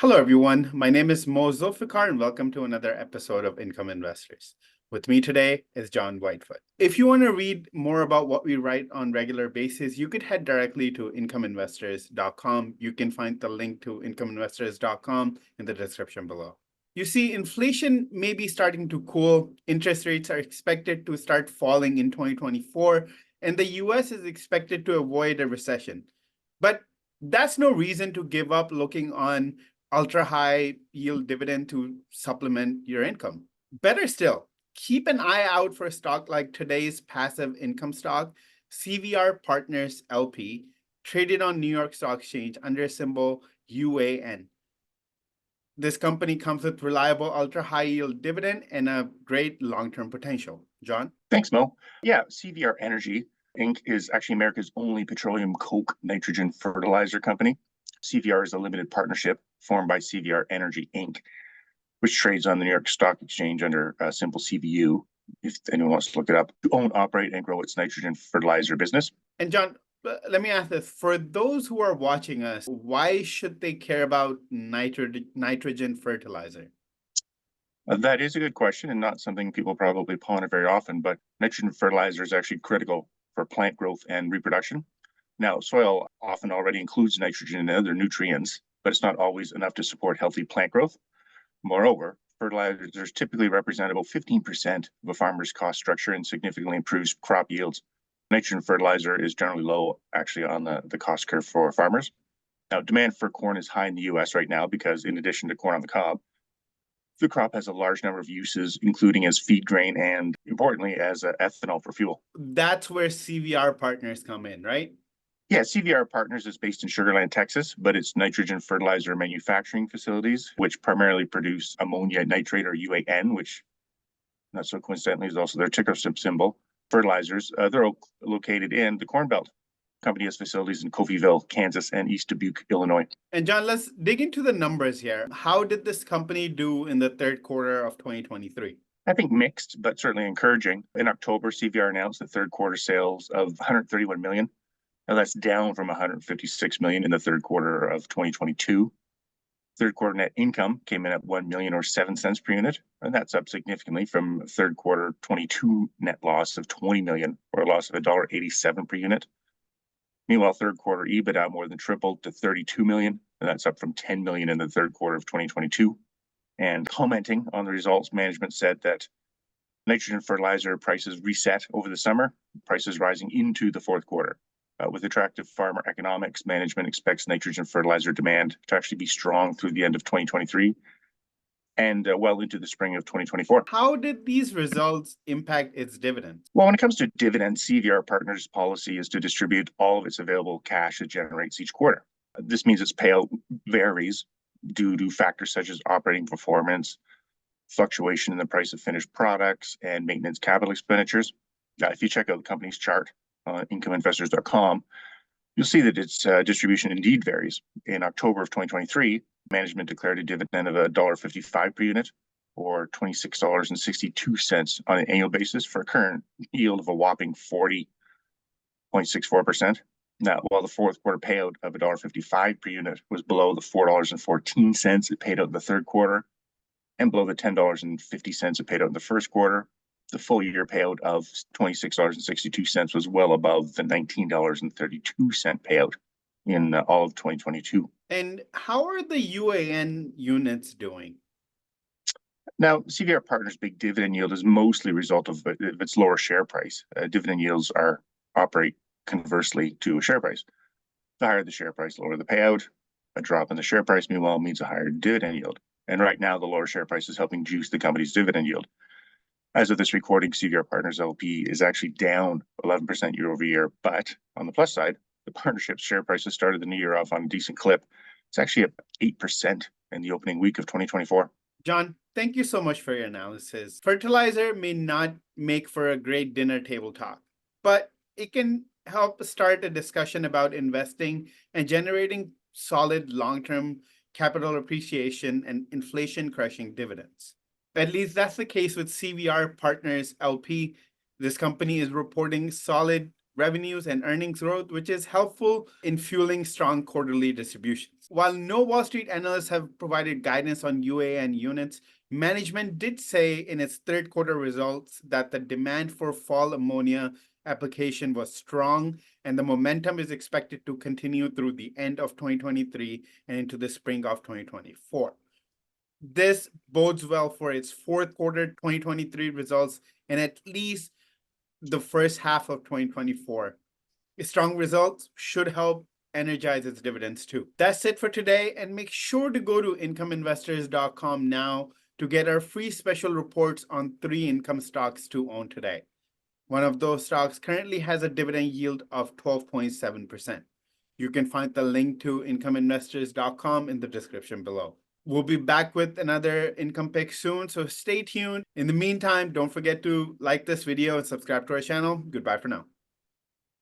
Hello, everyone. My name is Zulfiqar, and welcome to another episode of Income Investors. With me today is John Whitefoot. If you want to read more about what we write on regular basis, you could head directly to incomeinvestors.com. You can find the link to incomeinvestors.com in the description below. You see, inflation may be starting to cool. Interest rates are expected to start falling in 2024, and the US is expected to avoid a recession. But that's no reason to give up looking on ultra high yield dividend to supplement your income. Better still, keep an eye out for a stock like today's passive income stock, CVR Partners LP, traded on New York Stock Exchange under symbol UAN. This company comes with reliable ultra high yield dividend and a great long-term potential. John? Thanks, Mo. Yeah, CVR Energy Inc. is actually America's only petroleum coke nitrogen fertilizer company. CVR is a limited partnership formed by CVR Energy Inc., which trades on the New York Stock Exchange under symbol CVU, if anyone wants to look it up, to own, operate, and grow its nitrogen fertilizer business. And John, let me ask this. For those who are watching us, why should they care about nitrogen fertilizer? That is a good question and not something people probably ponder very often, but nitrogen fertilizer is actually critical for plant growth and reproduction. Now, soil often already includes nitrogen and other nutrients, but it's not always enough to support healthy plant growth. Moreover, fertilizers typically represent about 15% of a farmer's cost structure and significantly improves crop yields. Nitrogen fertilizer is generally low, actually, on the cost curve for farmers. Now, demand for corn is high in the US right now because, in addition to corn on the cob, the crop has a large number of uses, including as feed grain and, importantly, as ethanol for fuel. That's where CVR Partners come in, right? Yeah, CVR Partners is based in Sugar Land, Texas, but it's nitrogen fertilizer manufacturing facilities, which primarily produce ammonia nitrate, or UAN, which, not so coincidentally, is also their ticker symbol. Fertilizers, they're located in the Corn Belt. The company has facilities in Coffeyville, Kansas, and East Dubuque, Illinois. And John, let's dig into the numbers here. How did this company do in the third quarter of 2023? I think mixed, but certainly encouraging. In October, CVR announced the third quarter sales of $131 million. Now that's down from $156 million in the third quarter of 2022. Third quarter net income came in at $1 million or 7 cents per unit, and that's up significantly from third quarter 22 net loss of $20 million, or a loss of $1.87 per unit. Meanwhile, third quarter EBITDA more than tripled to $32 million, and that's up from $10 million in the third quarter of 2022. And commenting on the results, management said that nitrogen fertilizer prices reset over the summer, prices rising into the fourth quarter. With attractive farmer economics, management expects nitrogen fertilizer demand to actually be strong through the end of 2023 and well into the spring of 2024. How did these results impact its dividends? Well, when it comes to dividends, CVR Partners' policy is to distribute all of its available cash it generates each quarter. This means its payout varies due to factors such as operating performance, fluctuation in the price of finished products, and maintenance capital expenditures. If you check out the company's chart on incomeinvestors.com, you'll see that its distribution indeed varies. In October of 2023, management declared a dividend of $1.55 per unit, or $26.62 on an annual basis, for a current yield of a whopping 40.64%. Now, while the fourth quarter payout of $1.55 per unit was below the $4.14 it paid out in the third quarter, and below the $10.50 it paid out in the first quarter, the full year payout of $26.62 was well above the $19.32 payout in all of 2022. And how are the UAN units doing? Now, CVR Partners' big dividend yield is mostly a result of its lower share price. Dividend yields operate conversely to a share price. The higher the share price, the lower the payout. A drop in the share price, meanwhile, means a higher dividend yield. And right now, the lower share price is helping juice the company's dividend yield. As of this recording, CVR Partners LP is actually down 11% year over year. But on the plus side, the partnership's share price has started the new year off on a decent clip. It's actually up 8% in the opening week of 2024. John, thank you so much for your analysis. Fertilizer may not make for a great dinner table talk, but it can help start a discussion about investing and generating solid long-term capital appreciation and inflation-crushing dividends. At least that's the case with CVR Partners LP. This company is reporting solid revenues and earnings growth, which is helpful in fueling strong quarterly distributions. While no Wall Street analysts have provided guidance on UAN units, management did say in its third quarter results that the demand for fall ammonia application was strong, and the momentum is expected to continue through the end of 2023 and into the spring of 2024. This bodes well for its fourth quarter 2023 results and at least the first half of 2024. Strong results should help energize its dividends too. That's it for today, and make sure to go to incomeinvestors.com now to get our free special reports on 3 income stocks to own today. One of those stocks currently has a dividend yield of 12.7%. You can find the link to incomeinvestors.com in the description below. We'll be back with another income pick soon, so stay tuned. In the meantime, don't forget to like this video and subscribe to our channel. Goodbye for now.